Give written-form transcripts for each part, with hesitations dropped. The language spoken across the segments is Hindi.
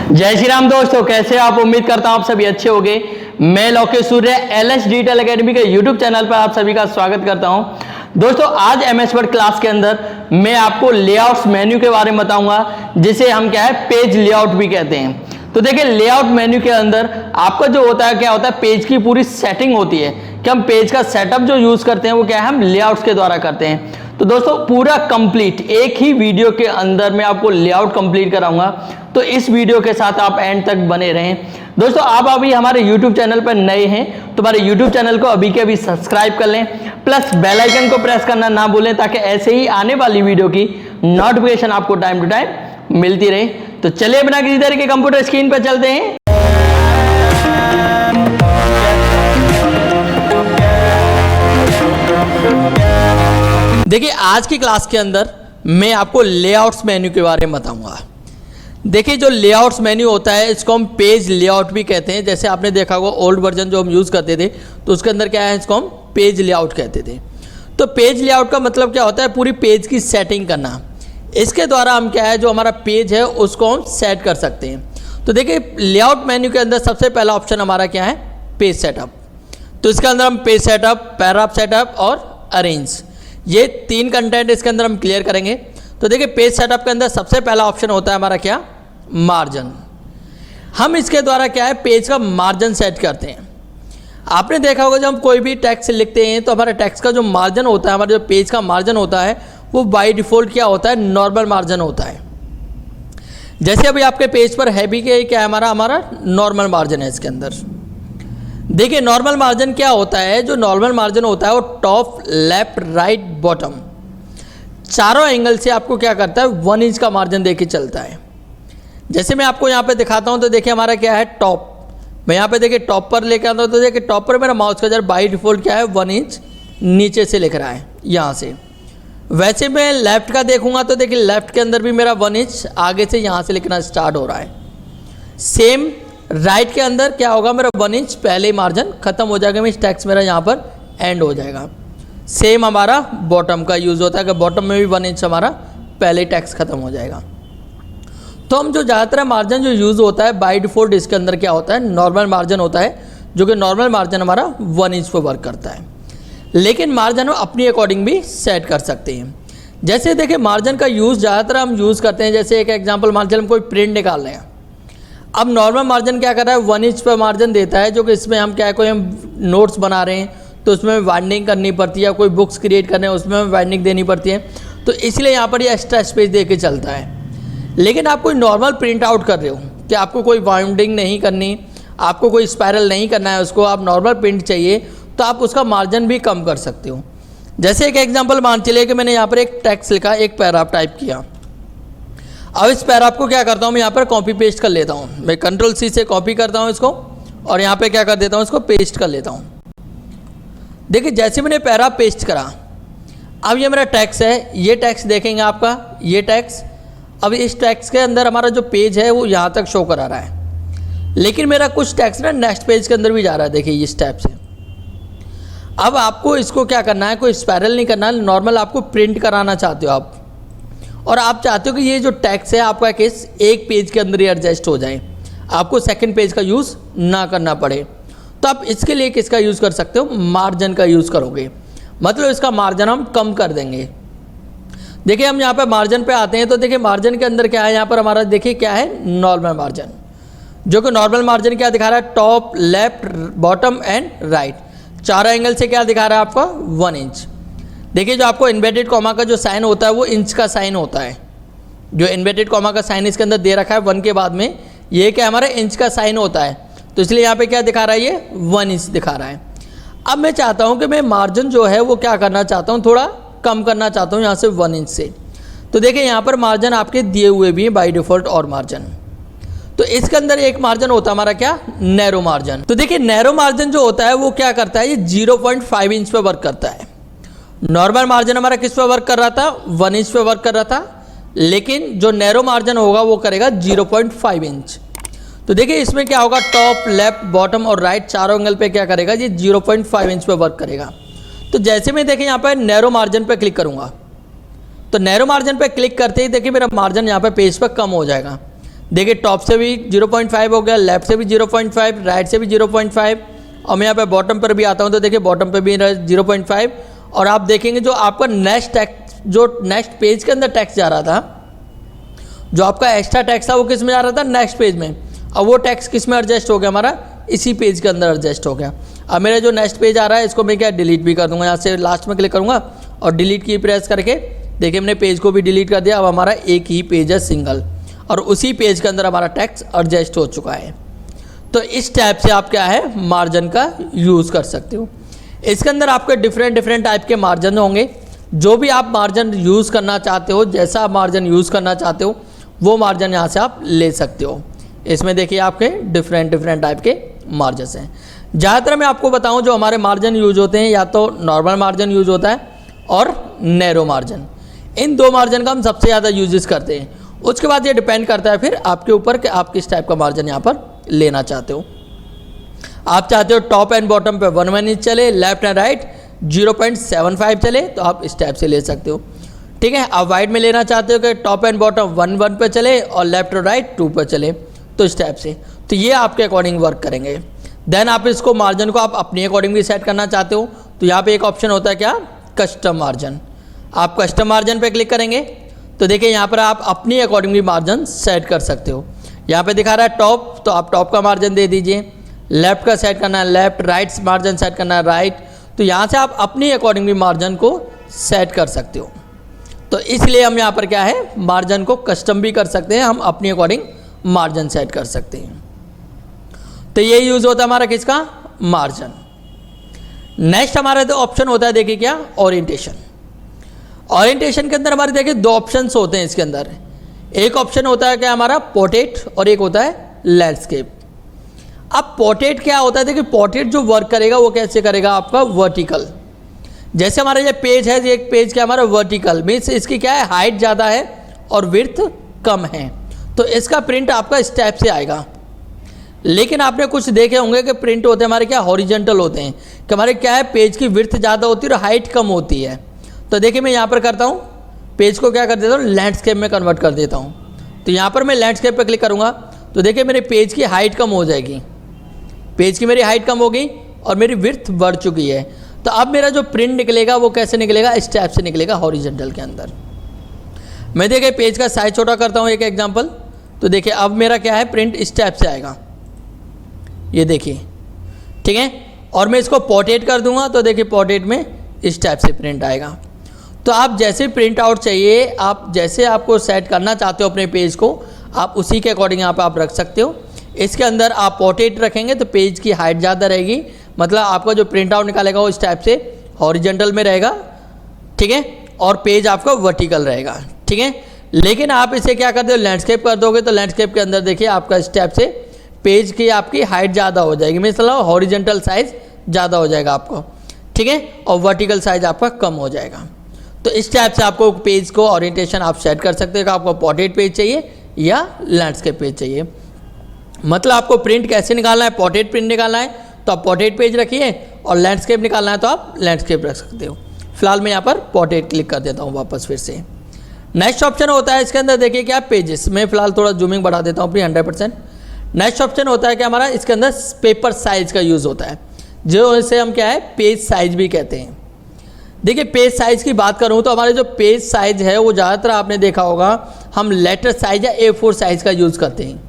जय श्री राम दोस्तों, कैसे आप? उम्मीद करता हूं आप सभी अच्छे होंगे। मैं लोकेश सूर्य एलएस डिजिटल एकेडमी के यूट्यूब चैनल पर आप सभी का स्वागत करता हूं। दोस्तों, आज एमएस वर्ड क्लास के अंदर मैं आपको लेआउट्स मेन्यू के बारे में बताऊंगा, जिसे हम क्या है पेज लेआउट भी कहते हैं। तो देखिए, लेआउट मेन्यू के अंदर आपका जो होता है क्या होता है, पेज की पूरी सेटिंग होती है कि हम पेज का सेटअप जो यूज करते हैं वो क्या है हम लेआउट्स के द्वारा करते हैं। तो दोस्तों, पूरा कंप्लीट एक ही वीडियो के अंदर मैं आपको लेआउट कंप्लीट कराऊंगा, तो इस वीडियो के साथ आप एंड तक बने रहें। दोस्तों, आप अभी हमारे YouTube चैनल पर नए हैं तो हमारे YouTube चैनल को अभी के अभी सब्सक्राइब कर लें, प्लस बेल आइकन को प्रेस करना ना भूलें, ताकि ऐसे ही आने वाली वीडियो की नोटिफिकेशन आपको टाइम टू टाइम मिलती रहे। तो चलिए बिना किसी तरह के कंप्यूटर स्क्रीन पर चलते हैं। देखिए, आज की क्लास के अंदर मैं आपको लेआउट्स मेन्यू के बारे में बताऊंगा। देखिए, जो लेआउट्स मेन्यू होता है इसको हम पेज लेआउट भी कहते हैं। जैसे आपने देखा होगा ओल्ड वर्जन जो हम यूज़ करते थे तो उसके अंदर क्या है, इसको हम पेज लेआउट कहते थे। तो पेज लेआउट का मतलब क्या होता है, पूरी पेज की सेटिंग करना। इसके द्वारा हम क्या है, जो हमारा पेज है उसको हम सेट कर सकते हैं। तो देखिए, लेआउट मेन्यू के अंदर सबसे पहला ऑप्शन हमारा क्या है, पेज सेटअप। तो इसके अंदर हम पेज सेटअप, पैराग्राफ सेटअप और अरेंज, ये तीन कंटेंट इसके अंदर हम क्लियर करेंगे। तो देखिए, पेज सेटअप के अंदर सबसे पहला ऑप्शन होता है हमारा क्या, मार्जिन। हम इसके द्वारा क्या है, पेज का मार्जिन सेट करते हैं। आपने देखा होगा जब हम कोई भी टेक्स्ट लिखते हैं तो हमारे टेक्स्ट का जो मार्जिन होता है, हमारे जो पेज का मार्जिन होता है वो बाय डिफ़ॉल्ट क्या होता है, नॉर्मल मार्जिन होता है। जैसे अभी आपके पेज पर है भी क्या है, हमारा नॉर्मल मार्जिन है इसके अंदर। देखिए, नॉर्मल मार्जिन क्या होता है, जो नॉर्मल मार्जिन होता है वो टॉप, लेफ्ट, राइट, बॉटम चारों एंगल से आपको क्या करता है, 1 इंच का मार्जिन देके चलता है। जैसे मैं आपको यहाँ पे दिखाता हूँ तो देखिए हमारा क्या है, टॉप। मैं यहाँ पे देखिए टॉप पर लेकर आता हूँ तो देखिए टॉप पर मेरा माउस का जर बाई डिफ़ॉल्ट क्या है 1 इंच नीचे से लिख रहा है यहाँ से। वैसे मैं लेफ़्ट का देखूँगा तो देखिए लेफ़्ट के अंदर भी मेरा 1 इंच आगे से यहाँ से लिखना स्टार्ट हो रहा है। सेम राइट के अंदर क्या होगा, मेरा 1 इंच पहले ही मार्जिन खत्म हो जाएगा, मीन्स टेक्स्ट मेरा यहाँ पर एंड हो जाएगा। सेम हमारा बॉटम का यूज़ होता है कि बॉटम में भी 1 इंच हमारा पहले टेक्स्ट खत्म हो जाएगा। तो हम जो ज़्यादातर मार्जिन जो यूज़ होता है बाय डिफ़ॉल्ट इसके अंदर क्या होता है, नॉर्मल मार्जिन होता है, जो कि नॉर्मल मार्जिन हमारा 1 इंच पर वर्क करता है। लेकिन मार्जिन हम अपनी अकॉर्डिंग भी सेट कर सकते हैं। जैसे देखिए, मार्जिन का यूज़ ज़्यादातर हम यूज़ करते हैं, जैसे एक एग्जाम्पल मान लीजिए हम कोई प्रिंट निकाल रहे हैं। अब नॉर्मल मार्जिन क्या कर रहा है, 1 इंच पर मार्जिन देता है, जो कि इसमें हम क्या है, कोई हम नोट्स बना रहे हैं तो उसमें वाइंडिंग करनी पड़ती है, कोई बुक्स क्रिएट करने हैं उसमें वाइंडिंग देनी पड़ती है, तो इसलिए यहाँ पर ये एक्स्ट्रा स्पेस दे के चलता है। लेकिन आप कोई नॉर्मल प्रिंट आउट कर रहे हो कि आपको कोई वाइंडिंग नहीं करनी, आपको कोई स्पायरल नहीं करना है, उसको आप नॉर्मल प्रिंट चाहिए तो आप उसका मार्जिन भी कम कर सकते हो। जैसे एक एग्जाम्पल मान चलिए कि मैंने यहाँ पर एक टेक्स्ट लिखा, एक पैराग्राफ टाइप किया। अब इस पैराग्राफ को क्या करता हूँ, मैं यहाँ पर कॉपी पेस्ट कर लेता हूँ। मैं Ctrl+C से कॉपी करता हूँ इसको और यहाँ पे क्या कर देता हूँ, इसको पेस्ट कर लेता हूँ। देखिए, जैसे मैंने पैराग्राफ पेस्ट करा, अब ये मेरा टेक्स्ट है, ये टेक्स्ट देखेंगे आपका, ये टेक्स्ट। अब इस टेक्स्ट के अंदर हमारा जो पेज है वो यहाँ तक शो करा रहा है, लेकिन मेरा कुछ टेक्स्ट ना नेक्स्ट पेज के अंदर भी जा रहा है। देखिए इस टाइप से। अब आपको इसको क्या करना है, कोई स्पायरल नहीं करना है, नॉर्मल आपको प्रिंट कराना चाहते हो आप, और आप चाहते हो कि ये जो टेक्स्ट है आपका केस एक पेज के अंदर ही एडजस्ट हो जाए, आपको सेकंड पेज का यूज़ ना करना पड़े। तो आप इसके लिए किसका यूज़ कर सकते हो, मार्जिन का यूज़ करोगे। मतलब इसका मार्जिन हम कम कर देंगे। देखिए, हम यहाँ पे मार्जिन पे आते हैं तो देखिए मार्जिन के अंदर क्या है, यहाँ पर हमारा देखिए क्या है, नॉर्मल मार्जिन, जो कि नॉर्मल मार्जिन क्या दिखा रहा है, top, left, bottom and right चारों एंगल से क्या दिखा रहा है आपका, 1 इंच। देखिए, जो आपको इन्वर्टेड कॉमा का जो साइन होता है वो इंच का साइन होता है। जो इन्वर्टेड कॉमा का साइन इसके अंदर दे रखा है 1 के बाद में, ये क्या हमारा इंच का साइन होता है, तो इसलिए यहाँ पे क्या दिखा रहा है, ये 1 इंच दिखा रहा है। अब मैं चाहता हूँ कि मैं मार्जिन जो है वो क्या करना चाहता हूँ, थोड़ा कम करना चाहता हूँ यहाँ से 1 इंच से। तो देखिए, यहाँ पर मार्जिन आपके दिए हुए भी हैं बाई डिफ़ॉल्ट और मार्जिन। तो इसके अंदर एक मार्जिन होता है हमारा क्या, नैरो मार्जिन। तो देखिए, नैरो मार्जिन जो होता है वो क्या करता है, ये 0.5 इंच पे वर्क करता है। नॉर्मल मार्जिन हमारा किस पे वर्क कर रहा था, 1 इंच पे वर्क कर रहा था, लेकिन जो नैरो मार्जिन होगा वो करेगा 0.5 इंच। तो देखिए, इसमें क्या होगा, टॉप, लेफ्ट, बॉटम और राइट चारों एंगल पे क्या करेगा, ये 0.5 इंच पे वर्क करेगा। तो जैसे मैं देखिए यहाँ पर नैरो मार्जिन पे क्लिक करूँगा तो नैरो मार्जिन पे क्लिक करते ही देखिए मेरा मार्जिन यहाँ पे पेज पर कम हो जाएगा। देखिए टॉप से भी 0.5 हो गया, लेफ्ट से भी 0.5, राइट से भी 0.5, और मैं यहाँ पे बॉटम पर भी आता हूँ तो देखिए बॉटम पे भी 0.5। और आप देखेंगे जो आपका नेक्स्ट टैक्स, जो नेक्स्ट पेज के अंदर टैक्स जा रहा था, जो आपका एक्स्ट्रा टैक्स था वो किस में जा रहा था, नेक्स्ट पेज में। अब वो टैक्स किस में एडजस्ट हो गया, हमारा इसी पेज के अंदर एडजस्ट हो गया। अब मेरा जो नेक्स्ट पेज आ रहा है इसको मैं क्या डिलीट भी कर दूंगा, यहाँ से लास्ट में क्लिक करूँगा और डिलीट की प्रेस करके देखिए मैंने पेज को भी डिलीट कर दिया। अब हमारा एक ही पेज है सिंगल, और उसी पेज के अंदर हमारा टैक्स एडजस्ट हो चुका है। तो इस टाइप से आप क्या है मार्जिन का यूज़ कर सकते हो। इसके अंदर आपके डिफरेंट टाइप के मार्जिन होंगे। जो भी आप मार्जिन यूज़ करना चाहते हो, जैसा आप मार्जिन यूज़ करना चाहते हो वो मार्जिन यहाँ से आप ले सकते हो। इसमें देखिए आपके डिफरेंट टाइप के मार्जिन हैं। ज़्यादातर मैं आपको बताऊं जो हमारे मार्जिन यूज होते हैं, या तो नॉर्मल मार्जिन यूज होता है और नैरो मार्जिन। इन दो मार्जिन का हम सबसे ज़्यादा यूजेस करते हैं। उसके बाद ये डिपेंड करता है फिर आपके ऊपर कि आप किस टाइप का मार्जिन यहाँ पर लेना चाहते हो। आप चाहते हो टॉप एंड बॉटम पे 1 इंच चले, लेफ्ट एंड राइट 0.75 चले, तो आप इस टाइप से ले सकते हो। ठीक है, आप वाइड में लेना चाहते हो कि टॉप एंड बॉटम 1 पे चले और लेफ्ट और राइट 2 पे चले, तो इस टाइप से। तो ये आपके अकॉर्डिंग वर्क करेंगे। देन आप इसको मार्जिन को आप अपने अकॉर्डिंग भी सेट करना चाहते हो, तो यहाँ पे एक ऑप्शन होता है क्या, कस्टम मार्जिन। आप कस्टम मार्जिन पे क्लिक करेंगे तो देखिए यहाँ पर आप अपनी अकॉर्डिंग भी मार्जिन सेट कर सकते हो। यहाँ पे दिखा रहा है टॉप, तो आप टॉप का मार्जिन दे दीजिए। लेफ्ट का सेट करना है लेफ्ट, राइट मार्जिन सेट करना है राइट। तो यहाँ से आप अपनी अकॉर्डिंग भी मार्जिन को सेट कर सकते हो। तो इसलिए हम यहाँ पर क्या है मार्जिन को कस्टम भी कर सकते हैं, हम अपनी अकॉर्डिंग मार्जिन सेट कर सकते हैं। तो ये यूज होता है हमारा किसका, मार्जिन। नेक्स्ट हमारा जो ऑप्शन होता है देखिए क्या, ओरिएंटेशन। ओरिएंटेशन के अंदर हमारे देखिए दो ऑप्शंस होते हैं इसके अंदर। एक ऑप्शन होता है क्या हमारा पोर्ट्रेट, और एक होता है लैंडस्केप। अब पोर्ट्रेट क्या होता है, देखिए पोर्ट्रेट जो वर्क करेगा वो कैसे करेगा, आपका वर्टिकल। जैसे हमारा ये पेज है, ये एक पेज क्या हमारा वर्टिकल मीन्स इसकी क्या है हाइट ज़्यादा है और विड्थ कम है, तो इसका प्रिंट आपका इस टाइप से आएगा। लेकिन आपने कुछ देखे होंगे कि प्रिंट होते हैं हमारे क्या हॉरिजॉन्टल होते हैं, कि हमारे क्या है पेज की विड्थ ज़्यादा होती है और हाइट कम होती है। तो देखिए मैं यहाँ पर करता हूँ, पेज को क्या कर देता हूँ लैंडस्केप में कन्वर्ट कर देता हूँ। तो यहाँ पर मैं लैंडस्केप पर क्लिक करूँगा तो देखिए मेरे पेज की हाइट कम हो जाएगी, पेज की मेरी हाइट कम हो गई और मेरी विड्थ बढ़ चुकी है। तो अब मेरा जो प्रिंट निकलेगा वो कैसे निकलेगा, इस टाइप से निकलेगा हॉरिजॉन्टल के अंदर। मैं देखिए पेज का साइज छोटा करता हूँ एक एग्जांपल, तो देखिए अब मेरा क्या है प्रिंट इस टाइप से आएगा, ये देखिए ठीक है। और मैं इसको पोर्ट्रेट कर दूंगा तो देखिए पोर्ट्रेट में इस टाइप से प्रिंट आएगा। तो आप जैसे प्रिंट आउट चाहिए, आप जैसे आपको सेट करना चाहते हो अपने पेज को, आप उसी के अकॉर्डिंग यहाँ पर आप रख सकते हो। इसके अंदर आप पोर्ट्रेट रखेंगे तो पेज की हाइट ज़्यादा रहेगी, मतलब आपका जो प्रिंट आउट निकालेगा वो इस टाइप से हॉरिजॉन्टल में रहेगा, ठीक है, और पेज आपका वर्टिकल रहेगा, ठीक है। लेकिन आप इसे क्या करते हो लैंडस्केप कर दोगे तो लैंडस्केप के अंदर देखिए आपका इस टाइप से पेज की आपकी हाइट ज़्यादा हो जाएगी, मतलब हॉरिजॉन्टल साइज ज़्यादा हो जाएगा आपको, ठीक है, और वर्टिकल साइज आपका कम हो जाएगा। तो इस टाइप से आपको पेज को ओरिएंटेशन आप सेट कर सकते हो कि आपको पोर्ट्रेट पेज चाहिए या लैंडस्केप पेज चाहिए। मतलब आपको प्रिंट कैसे निकालना है, पोर्ट्रेट प्रिंट निकालना है तो आप पोर्ट्रेट पेज रखिए, और लैंडस्केप निकालना है तो आप लैंडस्केप रख सकते हो। फिलहाल मैं यहाँ पर पोर्ट्रेट क्लिक कर देता हूँ वापस फिर से। नेक्स्ट ऑप्शन होता है इसके अंदर देखिए क्या पेजेस, मैं फिलहाल थोड़ा जूमिंग बढ़ा देता हूँ अपनी 100%। नेक्स्ट ऑप्शन होता है कि हमारा इसके अंदर पेपर साइज का यूज़ होता है, जो इसे हम क्या है पेज साइज भी कहते हैं। देखिए पेज साइज की बात करूँ तो हमारे जो पेज साइज है वो ज़्यादातर आपने देखा होगा हम लेटर साइज या A4 साइज का यूज़ करते हैं।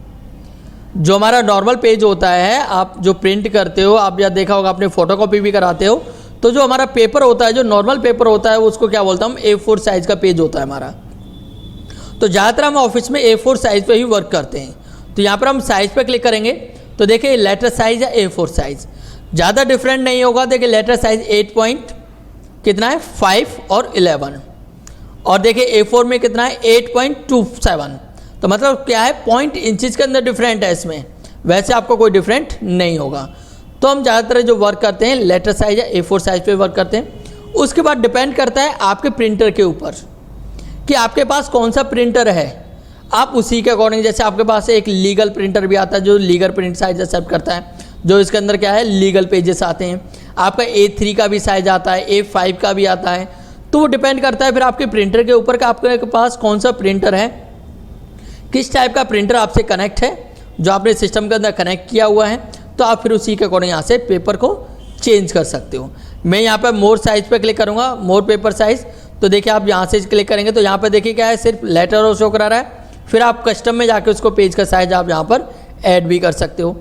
जो हमारा नॉर्मल पेज होता है, आप जो प्रिंट करते हो, आप या देखा होगा आपने फोटोकॉपी भी कराते हो, तो जो हमारा पेपर होता है, जो नॉर्मल पेपर होता है उसको क्या बोलता हूँ A4 साइज का पेज होता है हमारा। तो ज़्यादातर हम ऑफिस में A4 साइज पे ही वर्क करते हैं। तो यहाँ पर हम साइज पे क्लिक करेंगे तो देखिए लेटर साइज या A4 साइज ज़्यादा डिफरेंट नहीं होगा। देखिए लेटर साइज 8 पॉइंट कितना है 5 और 11, और देखिए A4 में कितना है 8.27। तो मतलब क्या है पॉइंट इंचेस के अंदर डिफरेंट है इसमें, वैसे आपको कोई डिफरेंट नहीं होगा। तो हम ज़्यादातर जो वर्क करते हैं लेटर साइज या A4 साइज पे वर्क करते हैं। उसके बाद डिपेंड करता है आपके प्रिंटर के ऊपर कि आपके पास कौन सा प्रिंटर है, आप उसी के अकॉर्डिंग, जैसे आपके पास एक लीगल प्रिंटर भी आता है जो लीगल प्रिंट साइज एक्सेप्ट करता है, जो इसके अंदर क्या है लीगल पेजेस आते हैं। आपका A3 का भी साइज आता है, A5 का भी आता है। तो वो डिपेंड करता है फिर आपके प्रिंटर के ऊपर कि आपके पास कौन सा प्रिंटर है, किस टाइप का प्रिंटर आपसे कनेक्ट है, जो आपने सिस्टम के अंदर कनेक्ट किया हुआ है, तो आप फिर उसी के अकॉर्डिंग यहाँ से पेपर को चेंज कर सकते हो। मैं यहाँ पर मोर साइज पे क्लिक करूँगा, मोर पेपर साइज़। तो देखिए आप यहाँ से क्लिक करेंगे तो यहाँ पर देखिए क्या है, सिर्फ लेटर और शो करा रहा है। फिर आप कस्टम में जाके उसको पेज का साइज आप यहाँ पर ऐड भी कर सकते हो।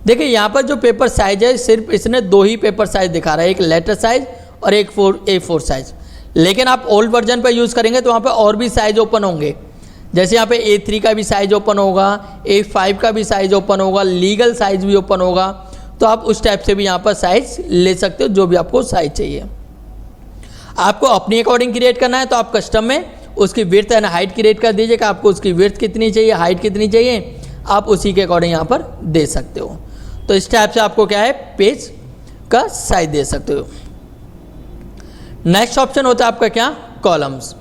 देखिए यहाँ पर जो पेपर साइज है, सिर्फ इसने 2 ही पेपर साइज दिखा रहा है, एक लेटर साइज और एक A4 साइज। लेकिन आप ओल्ड वर्जन पर यूज़ करेंगे तो वहाँ पर और भी साइज ओपन होंगे। जैसे यहाँ पे A3 का भी साइज ओपन होगा, A5 का भी साइज ओपन होगा, लीगल साइज भी ओपन होगा। तो आप उस टाइप से भी यहाँ पर साइज ले सकते हो, जो भी आपको साइज चाहिए। आपको अपनी अकॉर्डिंग क्रिएट करना है तो आप कस्टम में उसकी विड्थ एंड हाइट क्रिएट कर दीजिएगा। आपको उसकी विड्थ कितनी चाहिए, हाइट कितनी चाहिए, आप उसी के अकॉर्डिंग यहाँ पर दे सकते हो। तो इस टाइप से आपको क्या है, पेज का साइज दे सकते हो। नेक्स्ट ऑप्शन होता है आपका क्या, कॉलम्स।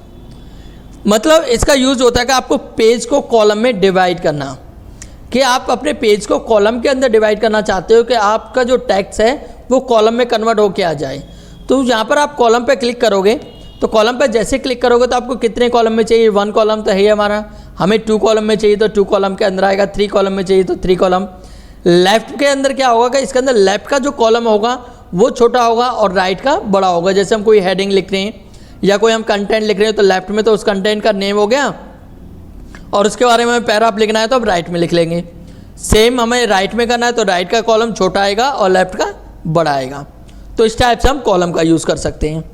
मतलब इसका यूज होता है कि आपको पेज को कॉलम में डिवाइड करना, कि आप अपने पेज को कॉलम के अंदर डिवाइड करना चाहते हो कि आपका जो टेक्स्ट है वो कॉलम में कन्वर्ट होके आ जाए। तो यहाँ पर आप कॉलम पे क्लिक करोगे, तो कॉलम पे जैसे क्लिक करोगे तो आपको कितने कॉलम में चाहिए, 1 कॉलम तो है ही हमारा, हमें 2 कॉलम में चाहिए तो 2 कॉलम के अंदर आएगा, 3 कॉलम में चाहिए तो 3 कॉलम। लेफ्ट के अंदर क्या होगा कि इसके अंदर लेफ्ट का जो कॉलम होगा वो छोटा होगा और राइट का बड़ा होगा। जैसे हम कोई हेडिंग लिख रहे हैं या कोई हम कंटेंट लिख रहे हैं तो लेफ्ट में तो उस कंटेंट का नेम हो गया, और उसके बारे में पैराग्राफ लिखना है तो अब राइट में लिख लेंगे। सेम हमें राइट में करना है तो राइट का कॉलम छोटा आएगा और लेफ्ट का बड़ा आएगा। तो इस टाइप से हम कॉलम का यूज़ कर सकते हैं।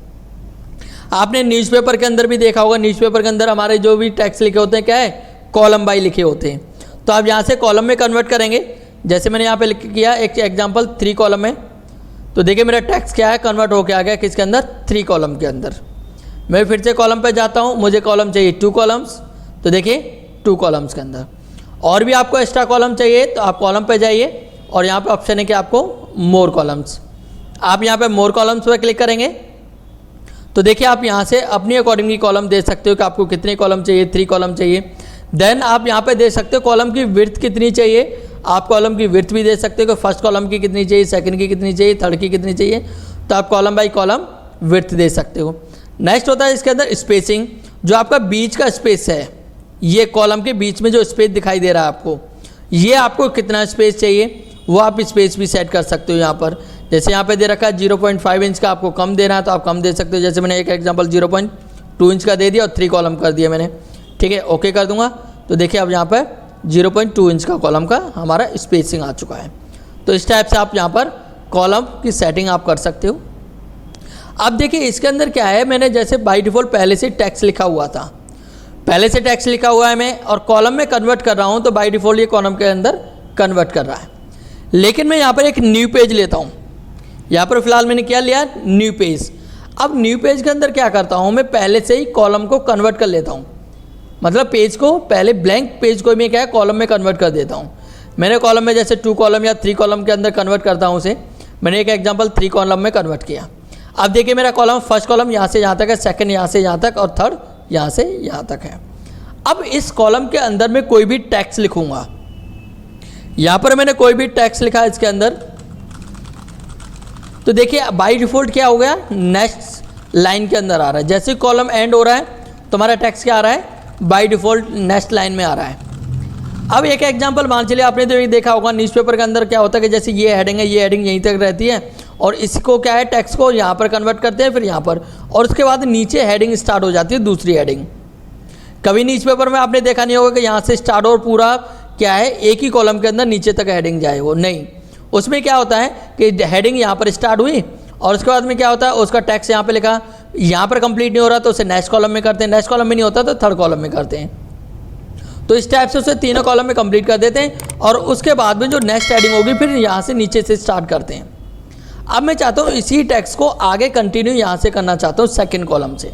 आपने न्यूज़पेपर के अंदर भी देखा होगा, न्यूज़पेपर के अंदर हमारे जो भी टेक्स्ट लिखे होते हैं क्या है, कॉलम बाई लिखे होते हैं। तो आप यहाँ से कॉलम में कन्वर्ट करेंगे। जैसे मैंने यहाँ पे लिख किया एक एग्जांपल 3 कॉलम में, तो देखिए मेरा टेक्स्ट क्या है, कन्वर्ट होके आ गया किसके अंदर, 3 कॉलम के अंदर। मैं फिर से कॉलम पे जाता हूँ, मुझे कॉलम चाहिए 2 कॉलम्स, तो देखिए 2 कॉलम्स के अंदर। और भी आपको एक्स्ट्रा कॉलम चाहिए तो आप कॉलम पे जाइए और यहाँ पे ऑप्शन है कि आपको मोर कॉलम्स। आप यहाँ पे मोर कॉलम्स पर क्लिक करेंगे तो देखिए आप यहाँ से अपनी अकॉर्डिंगली कॉलम दे सकते हो कि आपको कितने कॉलम चाहिए, 3 कॉलम चाहिए। देन आप यहाँ पे दे सकते हो कॉलम की विड्थ कितनी चाहिए, आप कॉलम की विड्थ भी दे सकते हो कि फर्स्ट कॉलम की कितनी चाहिए, सेकंड की कितनी चाहिए, थर्ड की कितनी चाहिए। तो आप कॉलम बाई कॉलम विड्थ दे सकते हो। नेक्स्ट होता है इसके अंदर स्पेसिंग, जो आपका बीच का स्पेस है, ये कॉलम के बीच में जो स्पेस दिखाई दे रहा है आपको, ये आपको कितना स्पेस चाहिए वो आप स्पेस भी सेट कर सकते हो यहाँ पर। जैसे यहाँ पे दे रखा है 0.5 इंच का, आपको कम देना है तो आप कम दे सकते हो। जैसे मैंने एक एग्जांपल 0.2 इंच का दे दिया और 3 कॉलम कर दिया मैंने, ठीक है, ओके कर दूंगा। तो देखिए अब यहाँ पर 0.2 इंच का कॉलम का हमारा स्पेसिंग आ चुका है। तो इस टाइप से आप यहाँ पर कॉलम की सेटिंग आप कर सकते हो। अब देखिए इसके अंदर क्या है, मैंने जैसे बाई डिफ़ॉल्ट पहले से टेक्स्ट लिखा हुआ था, पहले से टेक्स्ट लिखा हुआ है मैं, और कॉलम में कन्वर्ट कर रहा हूँ तो बाई डिफ़ॉल्ट ये कॉलम के अंदर कन्वर्ट कर रहा है। लेकिन मैं यहाँ पर एक न्यू पेज लेता हूँ, यहाँ पर फिलहाल मैंने क्या लिया, न्यू पेज। अब न्यू पेज के अंदर क्या करता हूँ, मैं पहले से ही कॉलम को कन्वर्ट कर लेता हूँ। मतलब पेज को पहले ब्लैंक पेज को मैं क्या है कॉलम में कन्वर्ट कर देता हूँ। मैंने कॉलम में जैसे 2 कॉलम या 3 कॉलम के अंदर कन्वर्ट करता हूँ उसे, मैंने एक एग्जांपल 3 कॉलम में कन्वर्ट किया। अब देखिए मेरा कॉलम, फर्स्ट कॉलम यहाँ से यहाँ तक है, सेकंड यहाँ से यहाँ तक और थर्ड यहाँ से यहाँ तक है। अब इस कॉलम के अंदर मैं कोई भी टेक्स्ट लिखूँगा, यहाँ पर मैंने कोई भी टेक्स्ट लिखा है इसके अंदर, तो देखिए बाय डिफ़ॉल्ट क्या हो गया, नेक्स्ट लाइन के अंदर आ रहा है। जैसे कॉलम एंड हो रहा है तो हमारा टेक्स्ट क्या आ रहा है, बाय डिफ़ॉल्ट नेक्स्ट लाइन में आ रहा है। अब एक एग्जांपल मान चलिए, आपने तो देखा होगा न्यूज़पेपर के अंदर क्या होता है कि जैसे ये हेडिंग है, ये हेडिंग यहीं तक रहती है और इसको क्या है टेक्स्ट को यहाँ पर कन्वर्ट करते हैं, फिर यहाँ पर, और उसके बाद नीचे हेडिंग स्टार्ट हो जाती है दूसरी हेडिंग। कभी न्यूज़पेपर में आपने देखा नहीं होगा कि यहाँ से स्टार्ट और पूरा क्या है एक ही कॉलम के अंदर नीचे तक हेडिंग जाए, वो नहीं। उसमें क्या होता है कि हेडिंग यहाँ पर स्टार्ट हुई और उसके बाद में क्या होता है, उसका टेक्स्ट यहाँ पे लिखा, यहाँ पर कंप्लीट नहीं हो रहा तो उसे नेक्स्ट कॉलम में करते हैं, नेक्स्ट कॉलम में नहीं होता तो थर्ड कॉलम में करते हैं। तो इस टाइप से उसे तीनों कॉलम में कंप्लीट कर देते हैं और उसके बाद में जो नेक्स्ट हेडिंग होगी फिर यहाँ से नीचे से स्टार्ट करते हैं। अब मैं चाहता हूँ इसी टेक्स्ट को आगे कंटिन्यू यहाँ से करना चाहता हूँ सेकेंड कॉलम से।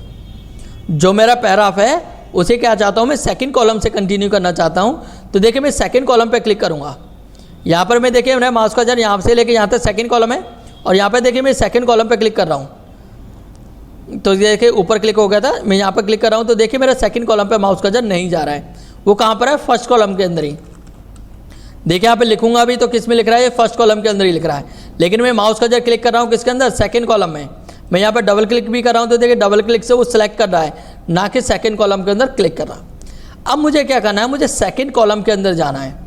जो मेरा पैराग्राफ है उसे क्या चाहता हूँ मैं सेकेंड कॉलम से कंटिन्यू करना चाहता हूँ। तो देखिए मैं सेकेंड कॉलम पर क्लिक करूँगा, यहाँ पर मैं देखिए मेरा माउस का जर यहाँ से लेके यहाँ तक सेकेंड कॉलम है और यहाँ पर देखिए मैं सेकेंड कॉलम पर क्लिक कर रहा हूँ। तो देखिए ऊपर क्लिक हो गया था, मैं यहाँ पर क्लिक कर रहा हूँ तो देखिए मेरा सेकेंड कॉलम पर माउस का जर नहीं जा रहा है, वो कहाँ पर है, फर्स्ट कॉलम के अंदर ही। देखिए यहाँ पे लिखूंगा भी तो किस में लिख रहा है, ये फर्स्ट कॉलम के अंदर ही लिख रहा है, लेकिन मैं माउस का जब क्लिक कर रहा हूँ किसके अंदर, सेकंड कॉलम में। मैं यहाँ पर डबल क्लिक भी कर रहा हूँ तो देखिए डबल क्लिक से वो सिलेक्ट कर रहा है, ना कि सेकंड कॉलम के अंदर क्लिक कर रहा। अब मुझे क्या करना है, मुझे सेकंड कॉलम के अंदर जाना है।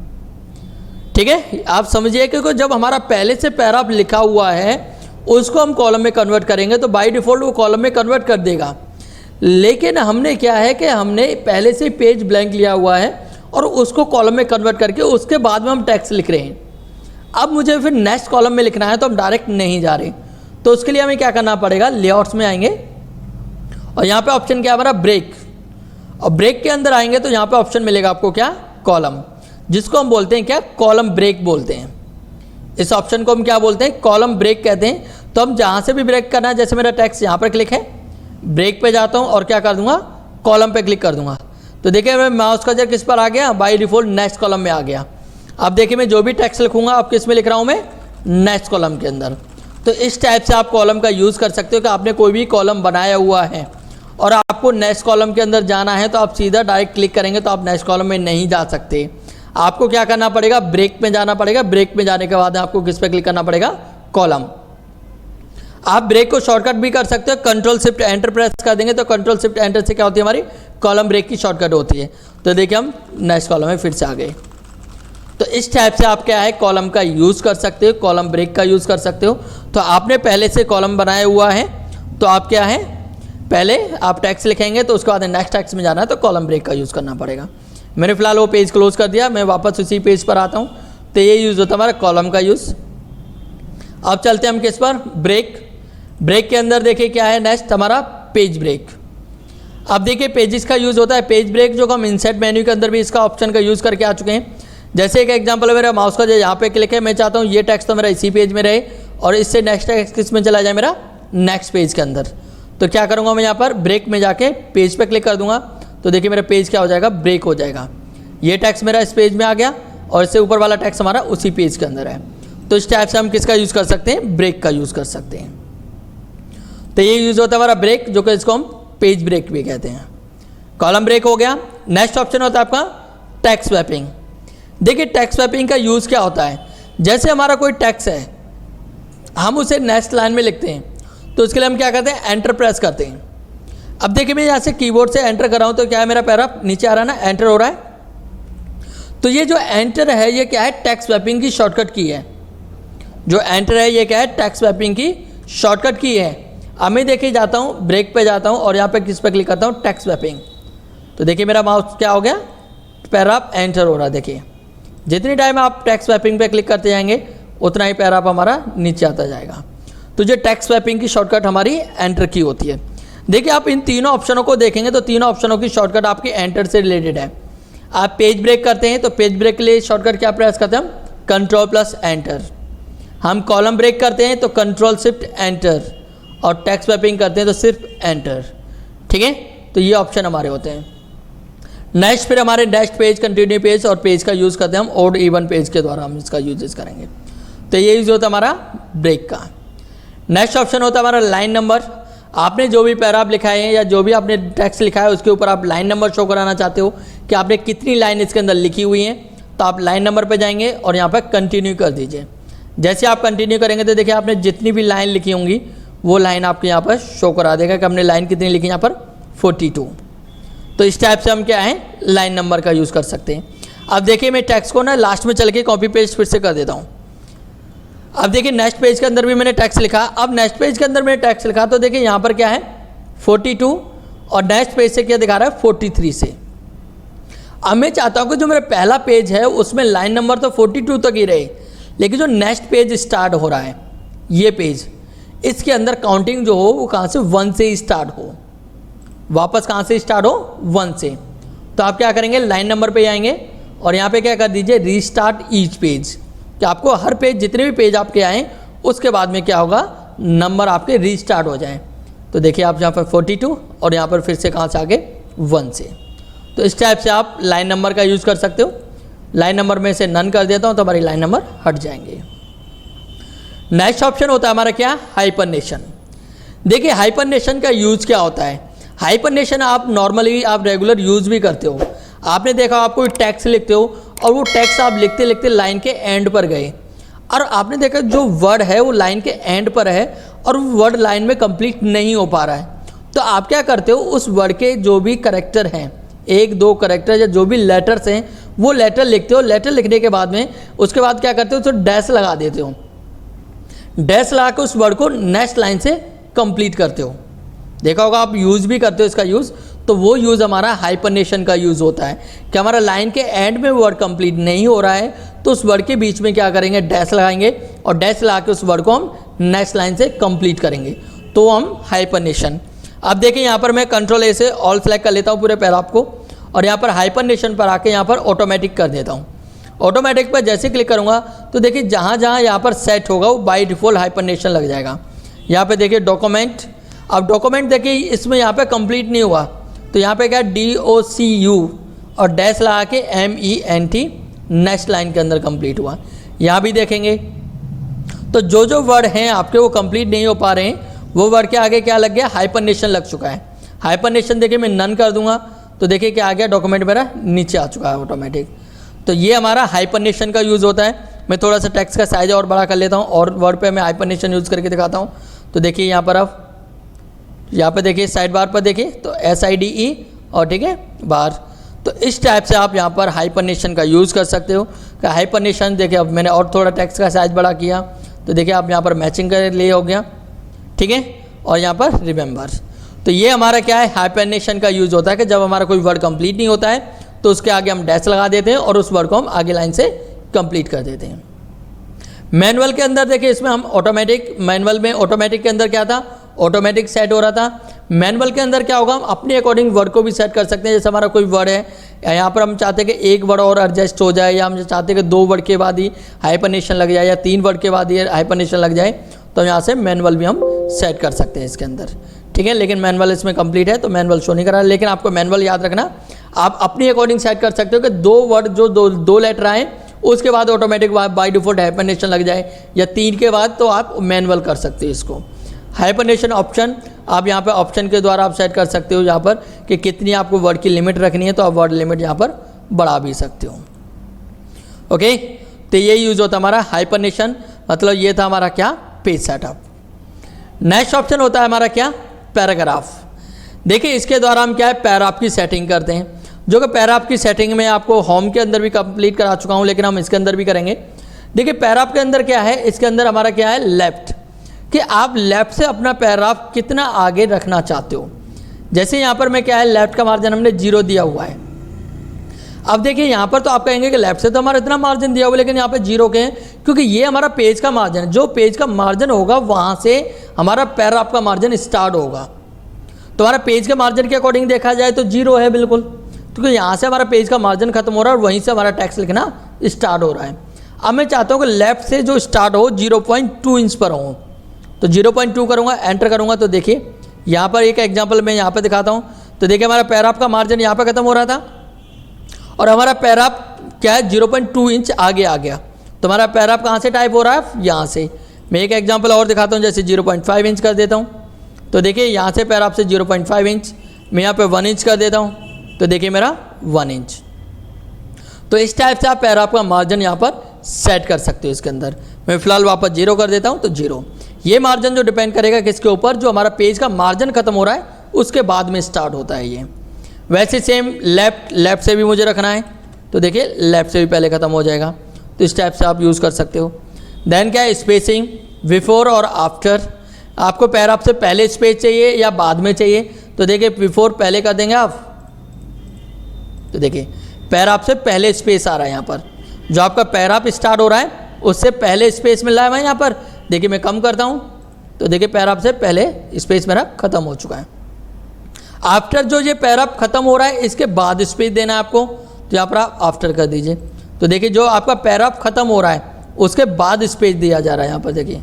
ठीक है, आप समझिए क्योंकि जब हमारा पहले से पैराग्राफ लिखा हुआ है उसको हम कॉलम में कन्वर्ट करेंगे तो बाय डिफ़ॉल्ट वो कॉलम में कन्वर्ट कर देगा। लेकिन हमने क्या है कि हमने पहले से पेज ब्लैंक लिया हुआ है और उसको कॉलम में कन्वर्ट करके उसके बाद में हम टेक्स्ट लिख रहे हैं। अब मुझे फिर नेक्स्ट कॉलम में लिखना है तो हम डायरेक्ट नहीं जा रहे, तो उसके लिए हमें क्या करना पड़ेगा, लेआउट्स में आएंगे और यहाँ पे ऑप्शन क्या है हमारा, ब्रेक। और ब्रेक के अंदर आएंगे तो यहाँ पे ऑप्शन मिलेगा आपको क्या, कॉलम, जिसको हम बोलते हैं क्या, कॉलम ब्रेक बोलते हैं। इस ऑप्शन को हम क्या बोलते हैं, कॉलम ब्रेक कहते हैं। तो हम जहाँ से भी ब्रेक करना है, जैसे मेरा टेक्स्ट यहाँ पर क्लिक है, ब्रेक पे जाता हूँ और क्या कर दूंगा, कॉलम पे क्लिक कर दूंगा। तो देखिए मैं माउस का जर किस पर आ गया, बाय डिफ़ॉल्ट नेक्स्ट कॉलम में आ गया। अब देखिए मैं जो भी टेक्स्ट लिखूंगा अब किस में लिख रहा हूँ मैं, नेक्स्ट कॉलम के अंदर। तो इस टाइप से आप कॉलम का यूज़ कर सकते हो कि आपने कोई भी कॉलम बनाया हुआ है और आपको नेक्स्ट कॉलम के अंदर जाना है तो आप सीधा डायरेक्ट क्लिक करेंगे तो आप नेक्स्ट कॉलम में नहीं जा सकते। आपको क्या करना पड़ेगा, ब्रेक में जाना पड़ेगा। ब्रेक में जाने के बाद आपको किस पे क्लिक करना पड़ेगा, कॉलम। आप ब्रेक को शॉर्टकट भी कर सकते हो, कंट्रोल शिफ्ट एंटर प्रेस कर देंगे तो कंट्रोल शिफ्ट एंटर से क्या होती है, हमारी कॉलम ब्रेक की शॉर्टकट होती है। तो देखिए हम नेक्स्ट कॉलम में फिर से आ गए। तो इस टाइप से आप क्या है, कॉलम का यूज़ कर सकते हो, कॉलम ब्रेक का यूज़ कर सकते हो। तो आपने पहले से कॉलम बनाया हुआ है तो आप क्या है, पहले आप टेक्स्ट लिखेंगे तो उसके बाद नेक्स्ट टेक्स्ट में जाना है तो कॉलम ब्रेक का यूज़ करना पड़ेगा। मैंने फिलहाल वो पेज क्लोज कर दिया, मैं वापस उसी पेज पर आता हूँ। तो ये यूज़ होता है हमारा कॉलम का यूज़। अब चलते हैं हम किस पर, ब्रेक। ब्रेक के अंदर देखिए क्या है, नेक्स्ट हमारा पेज ब्रेक। अब देखिए पेजेस का यूज़ होता है पेज ब्रेक, जो हम इंसर्ट मेन्यू के अंदर भी इसका ऑप्शन का यूज़ करके आ चुके हैं। जैसे एक एग्जांपल है, मेरा माउस का जो यहाँ पे क्लिक है, मैं चाहता हूँ ये टेक्स्ट तो मेरा इसी पेज में रहे और इससे नेक्स्ट टेक्स्ट किस में चला जाए, मेरा नेक्स्ट पेज के अंदर। तो क्या करूँगा मैं, यहाँ पर ब्रेक में जाके पेज पे क्लिक कर दूंगा तो देखिए मेरा पेज क्या हो जाएगा, ब्रेक हो जाएगा। ये टेक्स्ट मेरा इस पेज में आ गया और इससे ऊपर वाला टेक्स्ट हमारा उसी पेज के अंदर है। तो इस टाइप से हम किसका यूज़ कर सकते हैं, ब्रेक का यूज़ कर सकते हैं। तो ये यूज़ होता है हमारा ब्रेक, जो कि इसको हम पेज ब्रेक भी कहते हैं। कॉलम ब्रेक हो गया। नेक्स्ट ऑप्शन होता है आपका टेक्स्ट स्वैपिंग। देखिए टेक्स्ट स्वैपिंग का यूज़ क्या होता है, जैसे हमारा कोई टेक्स्ट है, हम उसे नेक्स्ट लाइन में लिखते हैं तो उसके लिए हम क्या करते हैं, एंटर प्रेस करते हैं। अब देखिए मैं यहाँ से कीबोर्ड से एंटर कर रहा हूँ तो क्या है, मेरा पैराग्राफ नीचे आ रहा है ना, एंटर हो रहा है। तो ये जो एंटर है ये क्या है, टेक्स्ट स्वैपिंग की शॉर्टकट की है। जो एंटर है ये क्या है, टेक्स्ट स्वैपिंग की शॉर्टकट की है। अब मैं देखिए जाता हूँ, ब्रेक पे जाता हूँ और यहाँ पे किस पे क्लिक करता हूँ, टेक्स्ट स्वैपिंग। तो देखिए मेरा माउस क्या हो गया, पैराग्राफ एंटर हो रहा है। देखिए जितनी टाइम आप टेक्स्ट स्वैपिंग पे क्लिक करते जाएंगे उतना ही पैराग्राफ हमारा नीचे आता जाएगा। तो जो टेक्स्ट स्वैपिंग की शॉर्टकट हमारी एंटर की होती है। देखिए आप इन तीनों ऑप्शनों को देखेंगे तो तीनों ऑप्शनों की शॉर्टकट आपकी एंटर से रिलेटेड है। आप पेज ब्रेक करते हैं तो पेज ब्रेक के लिए शॉर्टकट क्या प्रेस करते हैं हम, कंट्रोल प्लस एंटर। हम कॉलम ब्रेक करते हैं तो कंट्रोल शिफ्ट एंटर और टेक्स्ट स्वैपिंग करते हैं तो सिर्फ एंटर। ठीक है, तो ये ऑप्शन हमारे होते हैं। नेक्स्ट फिर हमारे नेक्स्ट पेज, कंटिन्यू पेज और पेज का यूज़ करते हैं हम ओड इवन पेज के द्वारा हम इसका यूजेस करेंगे। तो ये यूज़ होता है हमारा ब्रेक का। नेक्स्ट ऑप्शन होता है हमारा लाइन नंबर। आपने जो भी पैराग्राफ लिखा है या जो भी आपने टेक्स्ट लिखा है उसके ऊपर आप लाइन नंबर शो कराना चाहते हो कि आपने कितनी लाइन इसके अंदर लिखी हुई हैं, तो आप लाइन नंबर पे जाएंगे और यहाँ पर कंटिन्यू कर दीजिए। जैसे आप कंटिन्यू करेंगे तो देखिए आपने जितनी भी लाइन लिखी होंगी वो लाइन आपको यहाँ पर शो करा देगा कि हमने लाइन कितनी लिखी, यहाँ पर 42। तो इस टाइप से हम क्या है, लाइन नंबर का यूज़ कर सकते हैं। अब देखिए मैं टेक्स्ट को ना लास्ट में चल के कॉपी पेस्ट फिर से कर देता हूँ। अब देखिए नेक्स्ट पेज के अंदर भी मैंने टेक्स्ट लिखा। अब नेक्स्ट पेज के अंदर मैंने टेक्स्ट लिखा तो देखिए यहाँ पर क्या है 42 और नेक्स्ट पेज से क्या दिखा रहा है 43 से। अब मैं चाहता हूँ कि जो मेरा पहला पेज है उसमें लाइन नंबर तो 42 तक ही रहे, लेकिन जो नेक्स्ट पेज स्टार्ट हो रहा है ये पेज, इसके अंदर काउंटिंग जो हो वो कहाँ से 1 से ही स्टार्ट हो। वापस कहाँ से स्टार्ट हो, 1 से। तो आप क्या करेंगे, लाइन नंबर पे आएंगे और यहाँ पे क्या कर दीजिए, रीस्टार्ट ईच पेज, कि आपको हर पेज जितने भी पेज आपके आए उसके बाद में क्या होगा, नंबर आपके रीस्टार्ट हो जाएं। तो देखिए आप यहाँ पर 42 और यहाँ पर फिर से कहाँ से आगे 1 से। तो इस टाइप से आप लाइन नंबर का यूज़ कर सकते हो। लाइन नंबर में से नन कर देता हूँ तो हमारी लाइन नंबर हट जाएंगे। नेक्स्ट ऑप्शन होता है हमारा क्या, हाइपरनेशन। देखिए हाइपरनेशन का यूज़ क्या होता है। हाइपरनेशन आप नॉर्मली आप रेगुलर यूज़ भी करते हो। आपने देखा आप कोई टेक्स्ट लिखते हो और वो टेक्स्ट आप लिखते लिखते लाइन के एंड पर गए और आपने देखा जो वर्ड है वो लाइन के एंड पर है और वो वर्ड लाइन में कंप्लीट नहीं हो पा रहा है, तो आप क्या करते हो, उस वर्ड के जो भी करेक्टर हैं 1 2 करेक्टर या जो भी लेटर्स हैं वो लेटर लिखते हो। लेटर लिखने के बाद में उसके बाद क्या करते हो, तो डैश लगा देते हो। डैश लगा के उस वर्ड को नेक्स्ट लाइन से कंप्लीट करते हो। देखा होगा आप यूज़ भी करते हो इसका यूज़, तो वो यूज़ हमारा हाइपरनेशन का यूज़ होता है कि हमारा लाइन के एंड में वर्ड कंप्लीट नहीं हो रहा है तो उस वर्ड के बीच में क्या करेंगे, डैश लगाएंगे और डैश लगा के उस वर्ड को हम नेक्स्ट लाइन से कंप्लीट करेंगे, तो हम हाइपरनेशन। अब देखिए यहाँ पर मैं कंट्रोल ए से ऑल सेलेक्ट कर लेता हूँ पूरे पैराग्राफ को और यहाँ पर हाइपरनेशन पर आके यहाँ पर ऑटोमेटिक कर देता हूँ। ऑटोमेटिक पर जैसे क्लिक करूँगा तो देखिए जहाँ जहाँ यहाँ पर सेट होगा वो बाय डिफ़ॉल्ट हाइपरनेशन लग जाएगा। यहाँ पे देखिए डॉक्यूमेंट, अब डॉक्यूमेंट देखिए इसमें यहाँ पे कंप्लीट नहीं हुआ तो यहाँ पे क्या DOCU और डैश लगा के MENT नेक्स्ट लाइन के अंदर कंप्लीट हुआ। यहाँ भी देखेंगे तो जो जो वर्ड हैं आपके वो कंप्लीट नहीं हो पा रहे हैं, वो वर्ड के आगे क्या लग गया, हाइपरनेशन लग चुका है। हाइपरनेशन देखिए मैं नन कर दूंगा तो देखिए क्या आ गया, डॉक्यूमेंट मेरा नीचे आ चुका है ऑटोमेटिक। तो ये हमारा हाइपरनेशन का यूज़ होता है। मैं थोड़ा सा टेक्स्ट का साइज और बड़ा कर लेता हूँ और वर्ड पे मैं हाइपरनेशन यूज़ करके दिखाता हूँ। तो देखिए यहाँ पर आप यहाँ पे देखिए साइड बार पर देखिए तो SIDE और ठीक है बार, तो इस टाइप से आप यहाँ पर हाइपरनेशन का यूज़ कर सकते हो। कि हाइपरनेशन देखिए अब मैंने और थोड़ा टेक्स्ट का साइज बड़ा किया तो देखिए आप यहाँ पर मैचिंग कर लिए हो गया, ठीक है। और यहाँ पर रिमेंबर, तो ये हमारा क्या है, हाइपरनेशन का यूज़ होता है कि जब हमारा कोई वर्ड कंप्लीट नहीं होता है तो उसके आगे हम डैश लगा देते हैं और उस वर्ड को हम आगे लाइन से कंप्लीट कर देते हैं। मैनुअल के अंदर देखिए इसमें हम ऑटोमेटिक, मैनुअल में ऑटोमेटिक के अंदर क्या था, ऑटोमेटिक सेट हो रहा था। मैनुअल के अंदर क्या होगा, हम अपने अकॉर्डिंग वर्ड को भी सेट कर सकते हैं। जैसे हमारा कोई वर्ड है, यहाँ पर हम चाहते हैं कि 1 वर्ड और एडजस्ट हो जाए, या हम चाहते हैं कि 2 वर्ड के बाद ही हाइपरनेशन लग जाए या 3 वर्ड के बाद ही हाइपरनेशन लग जाए, तो यहाँ से मैनुअल भी हम सेट कर सकते हैं इसके अंदर, ठीक है। लेकिन मैनुअल इसमें कंप्लीट है तो मैनुअल शो नहीं करा, लेकिन आपको मैनुअल याद रखना, आप अपनी अकॉर्डिंग सेट कर सकते हो कि 2 वर्ड जो दो लेटर आए उसके बाद ऑटोमेटिक बाय डिफॉल्ट हाइपरनेशन लग जाए, या 3 के बाद तो आप मैनुअल कर सकते हो इसको। हाइपरनेशन ऑप्शन आप यहाँ पर ऑप्शन के द्वारा आप सेट कर सकते हो यहाँ पर कि कितनी आपको वर्ड की लिमिट रखनी है, तो आप वर्ड लिमिट यहाँ पर बढ़ा भी सकते हो। ओके, तो ये यूज़ होता है हमारा हाइपरनेशन, मतलब ये था हमारा क्या, पेज सेटअप। नेक्स्ट ऑप्शन होता है हमारा क्या, पैराग्राफ। देखिए इसके द्वारा हम क्या है, पैराग्राफ की सेटिंग करते हैं, जो कि पैराग्राफ की सेटिंग में आपको होम के अंदर भी कंप्लीट करा चुका हूँ, लेकिन हम इसके अंदर भी करेंगे। देखिए पैराग्राफ के अंदर क्या है, इसके अंदर हमारा क्या है, लेफ्ट, कि आप लेफ्ट से अपना पैराग्राफ कितना आगे रखना चाहते हो। जैसे यहाँ पर मैं क्या है, लेफ्ट का मार्जिन हमने 0 दिया हुआ है। अब देखिए यहाँ पर तो आप कहेंगे कि लेफ्ट से तो हमारा इतना मार्जिन दिया हुआ है, लेकिन यहाँ पे 0 के हैं, क्योंकि ये हमारा पेज का मार्जिन है। जो पेज का मार्जिन होगा वहाँ से हमारा पैराग्राफ का मार्जिन स्टार्ट होगा। तो हमारा पेज के मार्जिन के अकॉर्डिंग देखा जाए तो 0 है बिल्कुल, क्योंकि यहाँ से हमारा पेज का मार्जिन खत्म हो रहा है और वहीं से हमारा टेक्स्ट लिखना स्टार्ट हो रहा है। अब मैं चाहता हूँ कि लेफ्ट से जो स्टार्ट हो 0.2 इंच पर हो, तो 0.2 करूँगा, एंटर करूँगा, तो देखिए यहाँ पर एक एग्जाम्पल मैं यहाँ पर दिखाता हूँ। तो देखिए हमारा पैराग्राफ का मार्जिन यहाँ पर खत्म हो रहा था और हमारा पैराग्राफ क्या है, 0.2 इंच आगे आ गया। तो हमारा पैराग्राफ कहाँ से टाइप हो रहा है, यहाँ से। मैं एक एग्जांपल और दिखाता हूँ, जैसे 0.5 इंच कर देता हूँ, तो देखिए यहाँ से पैराग्राफ से 0.5 इंच, मैं यहाँ पे 1 इंच कर देता हूँ, तो देखिए मेरा 1 इंच। तो इस टाइप से आप पैराग्राफ का मार्जिन यहाँ पर सेट कर सकते हो इसके अंदर। मैं फिलहाल वापस 0 कर देता हूँ, तो 0। ये मार्जिन जो डिपेंड करेगा किसके ऊपर, जो हमारा पेज का मार्जिन खत्म हो रहा है उसके बाद में स्टार्ट होता है ये। वैसे सेम लेफ्ट से भी मुझे रखना है, तो देखिए लेफ्ट से भी पहले ख़त्म हो जाएगा। तो इस टाइप से आप यूज़ कर सकते हो। देन क्या है, स्पेसिंग, बिफोर और आफ्टर। आपको पैराग्राफ से पहले स्पेस चाहिए या बाद में चाहिए, तो देखिए बिफोर पहले कर देंगे आप, तो देखिए पैराग्राफ से पहले स्पेस आ रहा है यहाँ पर। जो आपका पैराग्राफ स्टार्ट हो रहा है उससे पहले स्पेस मिल रहा है यहाँ पर। देखिए मैं कम करता हूँ, तो देखिए पैराग्राफ से पहले स्पेस मेरा खत्म हो चुका है। आफ्टर जो ये पैराग्राफ खत्म हो रहा है इसके बाद स्पेस देना है आपको, तो यहाँ पर आप आफ्टर कर दीजिए। तो देखिए जो आपका पैराग्राफ खत्म हो रहा है उसके बाद स्पेस दिया जा रहा है यहाँ पर, देखिए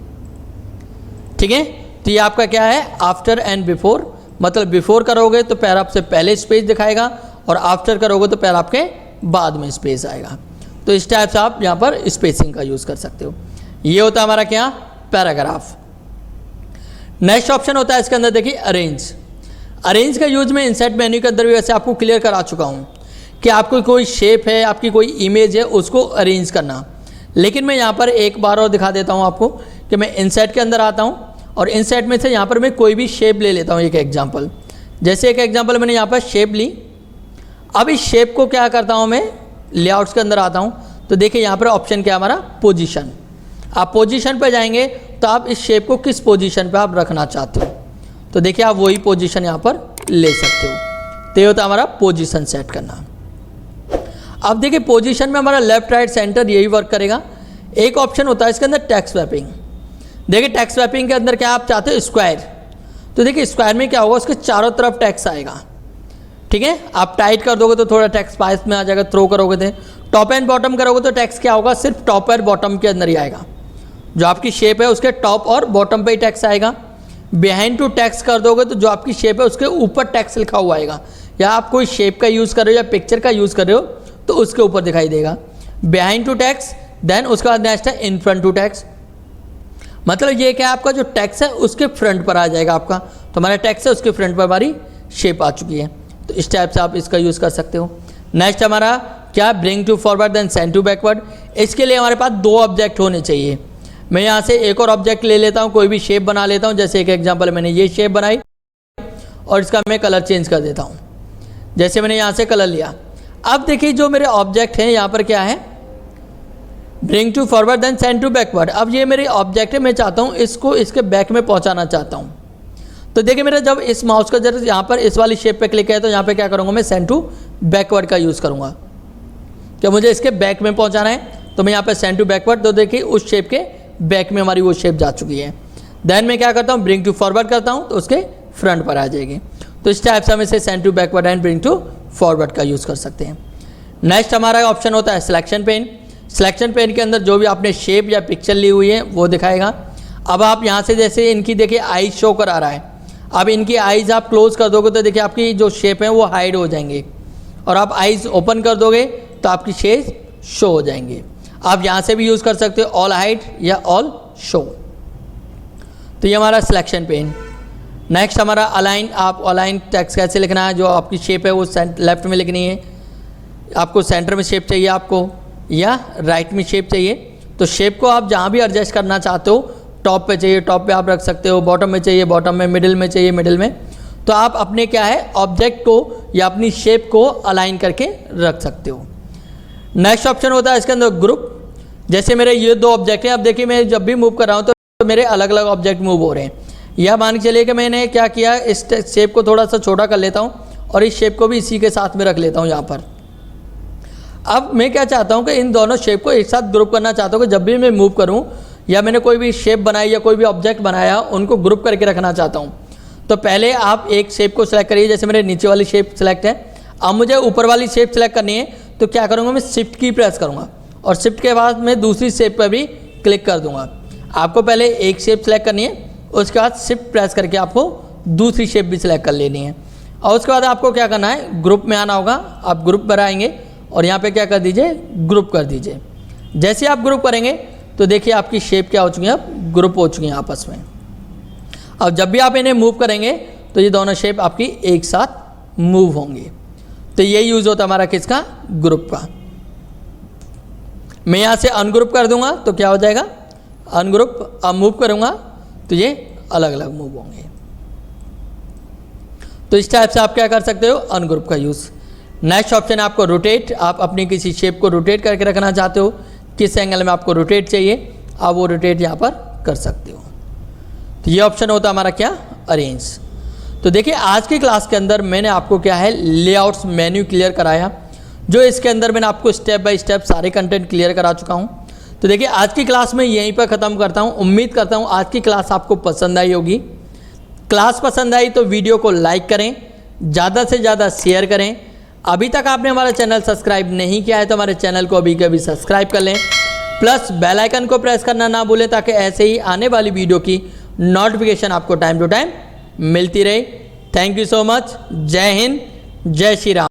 ठीक है। तो ये आपका क्या है, आफ्टर एंड बिफोर। मतलब बिफोर करोगे तो पैराग्राफ से पहले स्पेस दिखाएगा और आफ्टर करोगे तो पैराग्राफ के बाद में स्पेस आएगा। तो इस टाइप से आप यहाँ पर स्पेसिंग का यूज़ कर सकते हो। ये होता है हमारा क्या, पैराग्राफ। नेक्स्ट ऑप्शन होता है इसके अंदर देखिए अरेंज। अरेंज का यूज मैं इंसर्ट मेन्यू के अंदर भी वैसे आपको क्लियर करा चुका हूँ कि आपको कोई शेप है, आपकी कोई इमेज है, उसको अरेंज करना। लेकिन मैं यहाँ पर एक बार और दिखा देता हूँ आपको कि मैं इंसर्ट के अंदर आता हूँ और इंसर्ट में से यहाँ पर मैं कोई भी शेप ले लेता हूँ। एक एग्जांपल, जैसे एक एग्जांपल मैंने यहाँ पर शेप ली। अब इस शेप को क्या करता हूँ मैं, लेआउट्स के अंदर आता हूँ तो देखिए यहाँ पर ऑप्शन क्या है हमारा, पोजीशन। आप पोजीशन पर जाएंगे तो आप इस शेप को किस पोजीशन पे आप रखना चाहते हो, तो देखिए आप वही पोजीशन यहाँ पर ले सकते हो। तो ये होता है हमारा पोजीशन सेट करना। अब देखिए पोजीशन में हमारा लेफ्ट राइट सेंटर यही वर्क करेगा। एक ऑप्शन होता है इसके अंदर टेक्स्ट स्वैपिंग। देखिए टेक्स्ट स्वैपिंग के अंदर क्या आप चाहते हो, स्क्वायर। तो देखिए स्क्वायर में क्या होगा, उसके चारों तरफ टेक्स्ट आएगा, ठीक है। आप टाइट कर दोगे तो थोड़ा टेक्स्ट पास में आ जाएगा, थ्रो करोगे तो टॉप एंड बॉटम करोगे तो टेक्स्ट क्या होगा, सिर्फ टॉप और बॉटम के अंदर ही आएगा। जो आपकी शेप है उसके टॉप और बॉटम पे ही टेक्स्ट आएगा। बिहाइंड टू टेक्स्ट कर दोगे तो जो आपकी शेप है उसके ऊपर टेक्स्ट लिखा हुआ आएगा, या आप कोई शेप का यूज़ कर रहे हो या पिक्चर का यूज़ कर रहे हो तो उसके ऊपर दिखाई देगा बिहाइंड टू टेक्स्ट। देन उसके बाद नेक्स्ट है इन फ्रंट टू टेक्स्ट, मतलब ये क्या आपका जो टेक्स्ट है उसके फ्रंट पर आ जाएगा आपका, तो हमारा टेक्स्ट है उसके फ्रंट पर हमारी शेप आ चुकी है। तो इस टाइप से आप इसका यूज़ कर सकते हो। नेक्स्ट हमारा क्या, bring to forward then send to backward. इसके लिए हमारे पास 2 ऑब्जेक्ट होने चाहिए। मैं यहाँ से एक और ऑब्जेक्ट ले लेता हूँ, कोई भी शेप बना लेता हूँ। जैसे एक एग्जांपल मैंने ये शेप बनाई और इसका मैं कलर चेंज कर देता हूँ। जैसे मैंने यहाँ से कलर लिया, अब देखिए जो मेरे ऑब्जेक्ट हैं यहाँ पर क्या है, bring to forward then send to backward. अब ये मेरी ऑब्जेक्ट है, मैं चाहता हूँ इसको इसके बैक में पहुँचाना चाहता हूँ। तो देखिए मेरा जब इस माउस का जरा यहाँ पर इस वाली शेप पे क्लिक है तो यहाँ पे क्या करूँगा, मैं सेंड टू बैकवर्ड का यूज़ करूँगा। क्या मुझे इसके बैक में पहुँचाना है तो मैं यहाँ पे सेंड टू बैकवर्ड, तो देखिए उस शेप के बैक में हमारी वो शेप जा चुकी है। देन मैं क्या करता हूँ, ब्रिंग टू फॉरवर्ड करता हूँ तो उसके फ्रंट पर आ जाएगी। तो इस टाइप से हम इसे send to backward and bring to forward का यूज़ कर सकते हैं। नेक्स्ट हमारा ऑप्शन होता है सिलेक्शन पेन। सिलेक्शन पेन के अंदर जो भी आपने शेप या पिक्चर ली हुई है वो दिखाएगा। अब आप यहाँ से जैसे इनकी देखिए आईज शो करा रहा है, अब इनकी आईज आप क्लोज कर दोगे तो देखिए आपकी जो शेप है वो हाइड हो जाएंगे, और आप आईज ओपन कर दोगे तो आपकी शेप शो हो जाएंगे। आप यहाँ से भी यूज़ कर सकते हो ऑल हाइड या ऑल शो। तो ये हमारा सिलेक्शन पेन। नेक्स्ट हमारा अलाइन। आप अलाइन टेक्स्ट कैसे लिखना है, जो आपकी शेप है वो लेफ्ट में लिखनी है, आपको सेंटर में शेप चाहिए आपको या राइट में शेप चाहिए। तो शेप को आप जहाँ भी एडजस्ट करना चाहते हो, टॉप पे चाहिए टॉप पे आप रख सकते हो, बॉटम में चाहिए बॉटम में, मिडिल में चाहिए मिडिल में। तो आप अपने क्या है ऑब्जेक्ट को या अपनी शेप को अलाइन करके रख सकते हो। नेक्स्ट ऑप्शन होता है इसके अंदर ग्रुप। जैसे मेरे ये 2 ऑब्जेक्ट हैं, अब देखिए मैं जब भी मूव कर रहा हूँ तो मेरे अलग अलग ऑब्जेक्ट मूव हो रहे हैं। या मान के चलिए कि मैंने क्या किया, इस शेप को थोड़ा सा छोटा कर लेता हूँ और इस शेप को भी इसी के साथ में रख लेता हूँ यहाँ पर। अब मैं क्या चाहता हूँ कि इन दोनों शेप को एक साथ ग्रुप करना चाहता हूँ कि जब भी मैं मूव करूँ या मैंने कोई भी शेप बनाई या कोई भी ऑब्जेक्ट बनाया उनको ग्रुप करके रखना चाहता हूँ। तो पहले आप एक शेप को सिलेक्ट करिए, जैसे मेरे नीचे वाली शेप सिलेक्ट है। अब मुझे ऊपर वाली शेप सिलेक्ट करनी है तो क्या करूँगा, मैं शिफ्ट की प्रेस करूँगा और शिफ्ट के बाद मैं दूसरी शेप पर भी क्लिक कर दूँगा। आपको पहले एक शेप सिलेक्ट करनी है, उसके बाद शिफ्ट प्रेस करके आपको दूसरी शेप भी सिलेक्ट कर लेनी है। और उसके बाद आपको क्या करना है, ग्रुप में आना होगा। आप ग्रुप पर आएंगे और यहाँ पे क्या कर दीजिए, ग्रुप कर दीजिए। जैसे आप ग्रुप करेंगे तो देखिए आपकी शेप क्या हो चुकी है, अब ग्रुप हो चुकी है आपस में। अब जब भी आप इन्हें मूव करेंगे तो ये दोनों शेप आपकी एक साथ मूव होंगी। तो ये यूज़ होता है हमारा किसका, ग्रुप का। मैं यहाँ से अनग्रुप कर दूंगा तो क्या हो जाएगा, अनग्रुप। अब मूव करूँगा तो ये अलग अलग मूव होंगे। तो इस टाइप से आप क्या कर सकते हो, अनग्रुप का यूज़। नेक्स्ट ऑप्शन है आपको रोटेट। आप अपनी किसी शेप को रोटेट करके रखना चाहते हो, किस एंगल में आपको रोटेट चाहिए, आप वो रोटेट यहाँ पर कर सकते हो। तो ये ऑप्शन होता है हमारा क्या, अरेंज। तो देखिए आज की क्लास के अंदर मैंने आपको क्या है, लेआउट्स मेन्यू क्लियर कराया, जो इसके अंदर मैंने आपको स्टेप बाय स्टेप सारे कंटेंट क्लियर करा चुका हूँ। तो देखिए आज की क्लास में यहीं पर ख़त्म करता हूँ। उम्मीद करता हूँ आज की क्लास आपको पसंद आई होगी। क्लास पसंद आई तो वीडियो को लाइक करें, ज़्यादा से ज़्यादा शेयर करें। अभी तक आपने हमारा चैनल सब्सक्राइब नहीं किया है तो हमारे चैनल को अभी के अभी सब्सक्राइब कर लें, प्लस बेल आइकन को प्रेस करना ना भूलें ताकि ऐसे ही आने वाली वीडियो की नोटिफिकेशन आपको टाइम टू टाइम मिलती रहे। Thank you so much. जय हिंद, जय श्री राम।